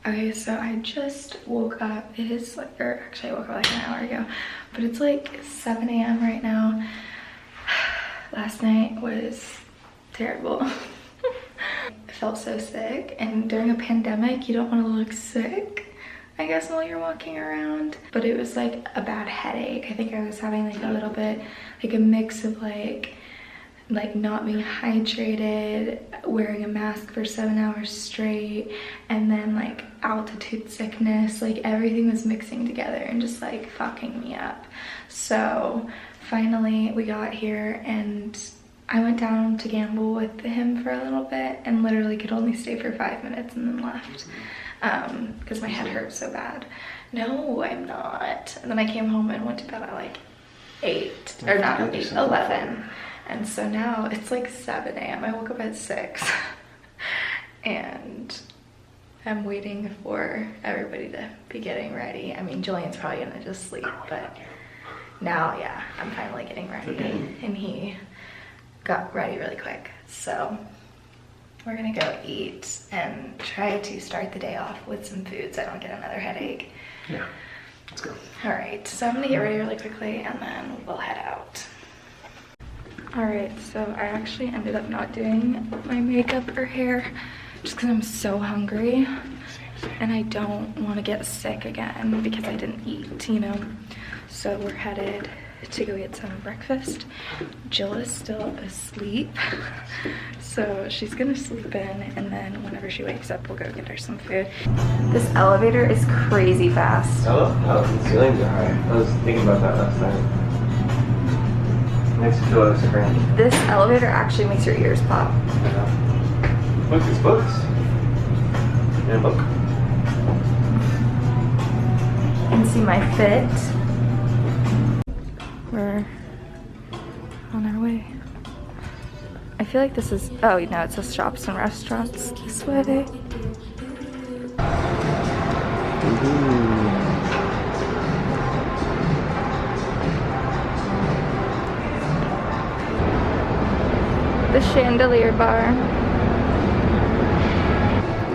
Okay, so I just woke up. It is like, or actually I woke up like an hour ago, but it's like 7 a.m. right now. Last night was terrible. I felt so sick, and during a pandemic, you don't want to look sick, I guess, while you're walking around. But it was like a bad headache. I think I was having like a little bit, like a mix of like not being hydrated, wearing a mask for 7 hours straight, and then like altitude sickness. Like everything was mixing together and just like fucking me up. So finally we got here, and I went down to gamble with him for a little bit and literally could only stay for 5 minutes and then left because my head hurt so bad. No, I'm not. And then I came home and went to bed at like 8, or not 8, 11. And so now it's like 7 a.m. I woke up at 6 and I'm waiting for everybody to be getting ready. I mean, Julian's probably gonna just sleep, but now, yeah, I'm finally getting ready. And he got ready really quick. So we're gonna go eat and try to start the day off with some food so I don't get another headache. Yeah, let's go. All right, so I'm gonna get ready really quickly and then we'll head out. All right, so I actually ended up not doing my makeup or hair just because I'm so hungry and I don't want to get sick again because I didn't eat, you know? So we're headed to go get some breakfast. Jill is still asleep, so she's gonna sleep in, and then whenever she wakes up, we'll go get her some food. This elevator is crazy fast. I love how the ceilings are high. I was thinking about that last night. Makes you feel like it's a grand. This elevator actually makes your ears pop. Yeah. Look, it's books. And look. You can see my fit. We're on our way. I feel like this is, oh no, it says shops and restaurants this way. The Chandelier Bar.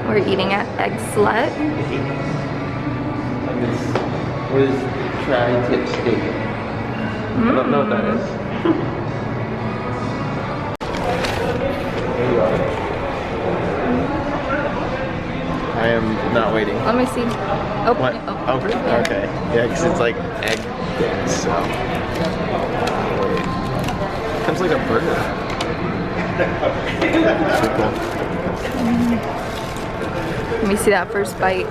We're eating at Eggslut. What is tri-tip steak? I don't know what that is. There you are. I am not waiting. Let me see. Open What? it. Oh, okay. Yeah, because it's like egg things, so. Comes like a burger. Let me see that first bite.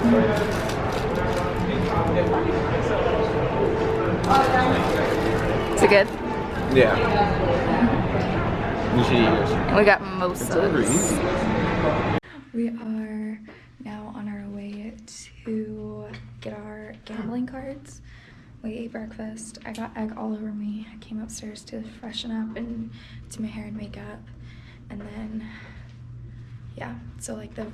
Is it good? Yeah. You should eat yours. And we got mimosas. It's We are now on our way to get our gambling cards. We ate breakfast. I got egg all over me. I came upstairs to freshen up and do my hair and makeup. And then, yeah, so like the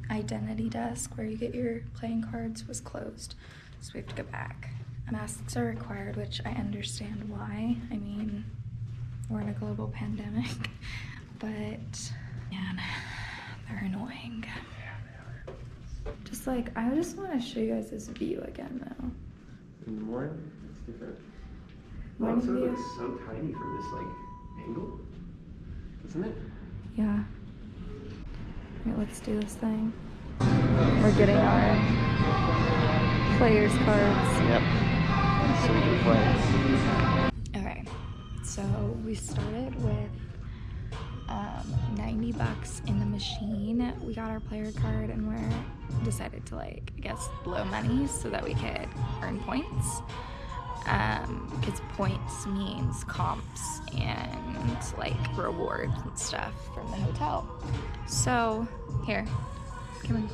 identity desk where you get your playing cards was closed. So we have to go back. Masks are required, which I understand why. I mean, we're in a global pandemic, but man, they're annoying. Just like, I just want to show you guys this view again though. In the morning, it's different. Morning Also, it view. looks so tiny from this like angle, isn't it? Yeah. Alright, let's do this thing. We're getting our players cards. Yep. So we can play. Okay, so we started with 90 bucks in the machine. We got our player card and we're decided to like, I guess, blow money so that we could earn points. Because points means comps and like rewards and stuff from the hotel. So here, come on.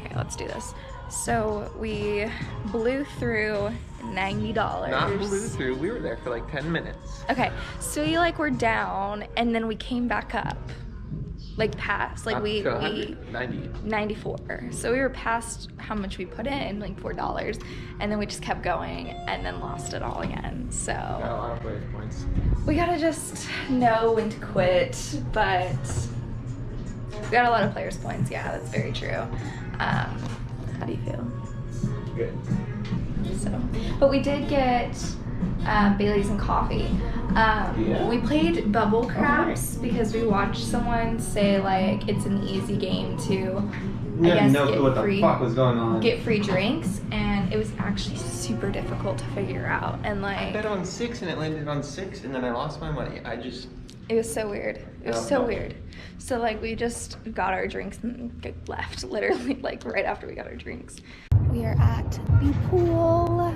Okay, let's do this. So we blew through $90. Not blew through. We were there for like 10 minutes. Okay, so we like were down and then we came back up. Like past, like we 94. So we were past how much we put in, like $4, and then we just kept going and then lost it all again. So Got a lot of players points. we gotta just know when to quit, but We got a lot of players points. Yeah, that's very true. How do you feel? Good. So, but we did get Bailey's and coffee. Yeah. We played bubble craps because we watched someone say like it's an easy game to We had no clue what the fuck was going on. Get free drinks, and it was actually super difficult to figure out. And like I bet on 6 and it landed on 6 and then I lost my money. It was so weird. It was so weird. So like we just got our drinks and left literally like right after we got our drinks. We are at the pool.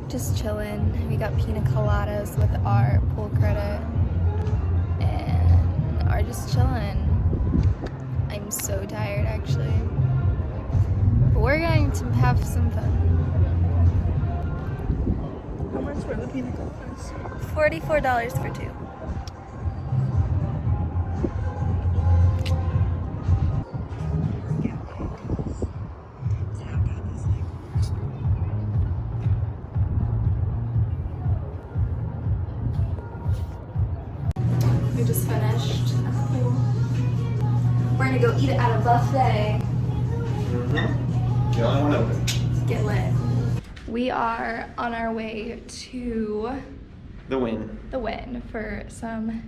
Just chilling. We got pina coladas with our pool credit and are just chilling. I'm so tired actually. But we're going to have some fun. How much were the pina coladas? $44 for 2. We just finished at the pool. We're gonna go eat it at a buffet. Mm-hmm. The only one open. Get lit. We are on our way to The Wynn. the Wynn for some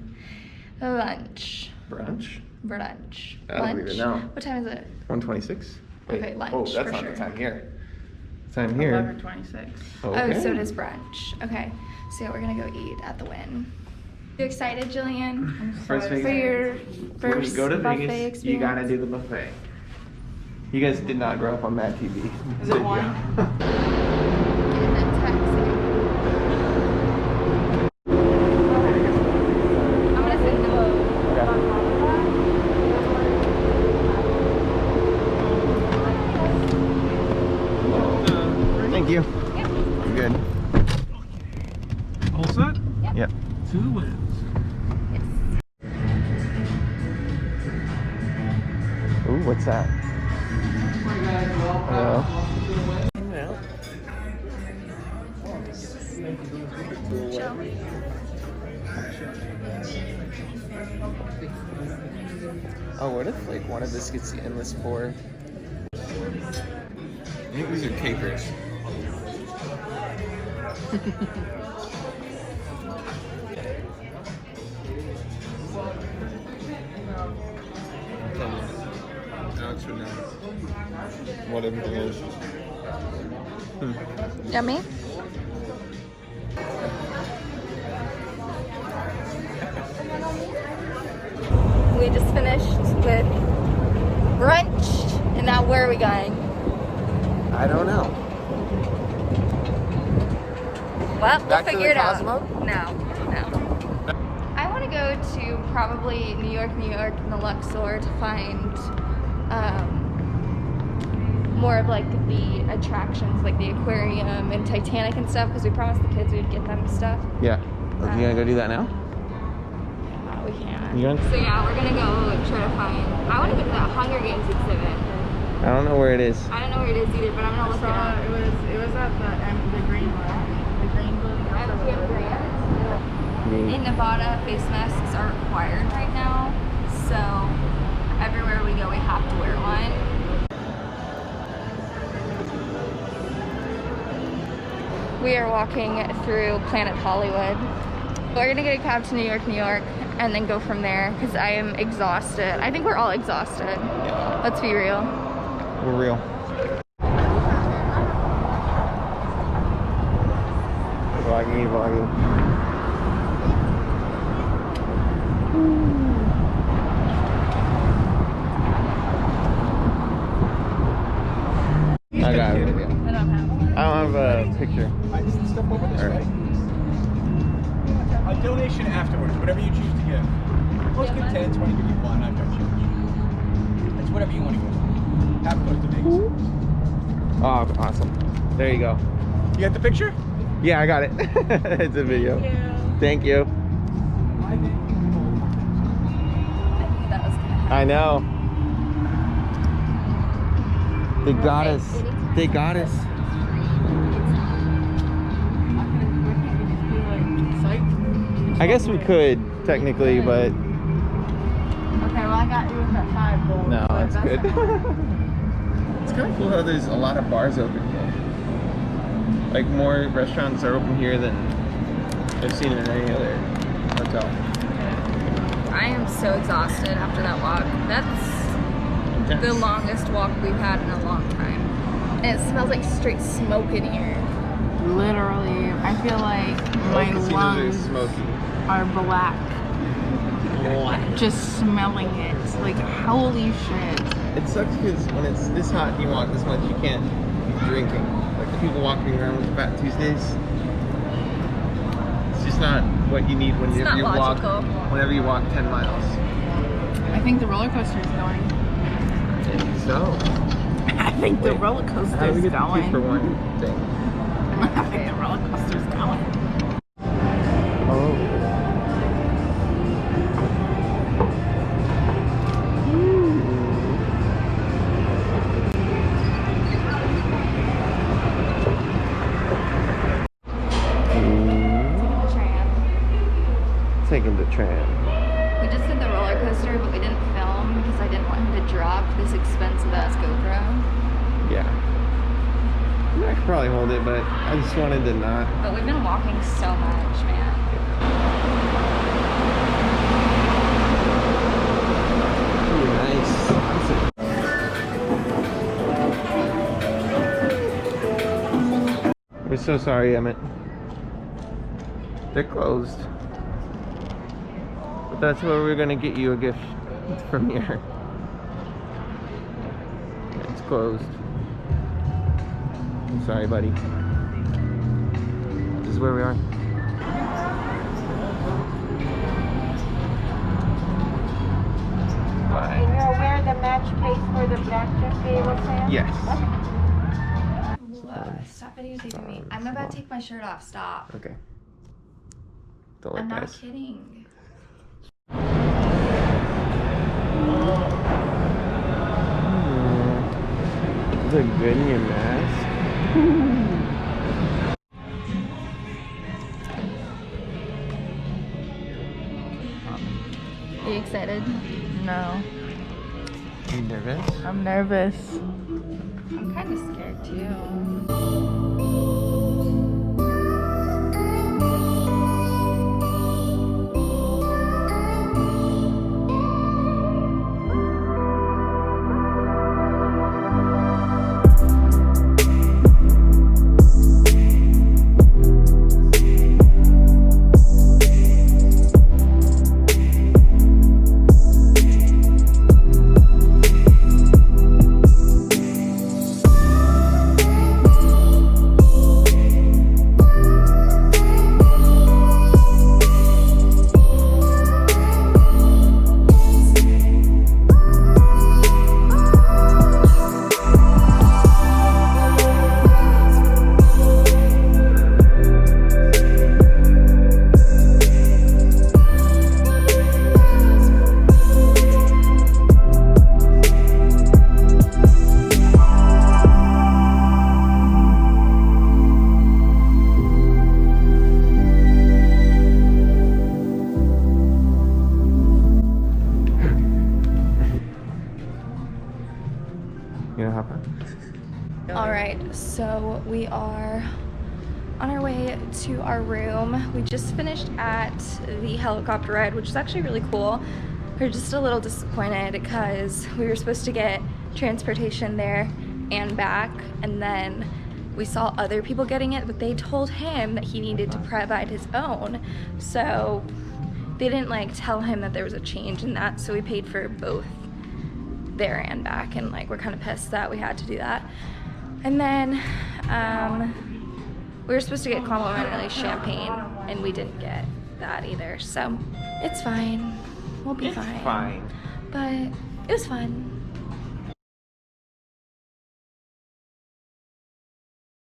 lunch. Brunch? Brunch. I don't believe it now. What time is it? 126. Okay, lunch, Oh, that's for not sure. the time here. Time here. 11:26. Oh, so it is brunch. Okay, so yeah, we're gonna go eat at the Wynn. You excited, Jillian? First For Vegas. your When first you go to buffet Vegas, experience? you gotta do the buffet. You guys did not grow up on Mad TV. Is it one? In the taxi. I'm gonna say no. Thank you. Yep. I'm good. All set? Yep. 2 wins. Ooh, what's that? Hello. Oh, what if like one of this gets the endless pour? I think these are capers. Alex would know what everything is. Yummy. We just finished with brunch, and now where are we going? I don't know. Well, we'll Back to figure the it out. Cosmo? No. I want to go to probably New York, and the Luxor to find more of like the attractions, like the aquarium and Titanic and stuff, because we promised the kids we'd get them stuff. Yeah. You gonna go do that now? Yeah, we can. You want? So yeah, we're gonna go try to find. I want to go to that Hunger Games exhibit. I don't know where it is. I don't know where it is either, but I'm gonna look it up. It was at the green one. The green building. In Nevada, face masks are required right now, so everywhere we go, we have to wear one. We are walking through Planet Hollywood. We're gonna get a cab to New York, and then go from there because I am exhausted. I think we're all exhausted. Yeah. Let's be real. We're real. Vloggy. I got it. I don't have. I don't have a picture. I just step over this way. A donation afterwards, whatever you choose to give. Most give 10, 20, give you 1, I've got change. It's whatever you want to go. Half goes to Vegas. Oh, awesome. There you go. You got the picture? Yeah, I got it. It's a video. Thank you. I think. I knew that was gonna happen. I know. They got us. They got us. I guess we could, technically, but... Okay, well I I got you with that 5 gold. No, but that's good. It's kind of cool how there's a lot of bars open here. Like more restaurants are open here than I've seen in any other hotel. I am so exhausted after that walk. That's Intense. the longest walk we've had in a long time. And it smells like straight smoke in here. Literally, I feel like my Casinos are lungs smoky. are black. Just smelling it. Like, holy shit. It sucks because when it's this hot and you walk this much, you can't be drinking. Like the people walking around with Fat Tuesdays. It's just not what you need whenever not you logical. whenever you walk 10 miles. I think the roller coaster is going. So, I think the roller coaster how do we is get the two going. for one thing? I think the roller coaster is going. Oh. Taking the tram. We just did the roller coaster, but we didn't film because I didn't want him to drop this expensive ass GoPro. Yeah. I could probably hold it, but I just wanted to not. But we've been walking so much, man. Nice. We're so sorry, Emmett. They're closed. But that's where we're gonna get you a gift from here. It's closed. I'm sorry, buddy. This is where we are. Bye. And you're aware the match pays for the blackjack table, Sam? Yes. Stop videotaping me. I'm about to take my shirt off. Stop. Okay. Don't let I'm not guys. kidding. Is it good in your mask? Are you excited? No, Are you nervous? I'm nervous. I'm kind of scared too. You know, hop on. All right, so we are on our way to our room. We just finished at the helicopter ride, which is actually really cool. We're just a little disappointed because we were supposed to get transportation there and back, and then we saw other people getting it, but they told him that he needed to provide his own. So they didn't like tell him that there was a change in that, so we paid for both there and back, and like we're kind of pissed that we had to do that. And then we were supposed to get complimentary champagne, and we didn't get that either, so it's fine. We'll be fine. Fine. But it was fun.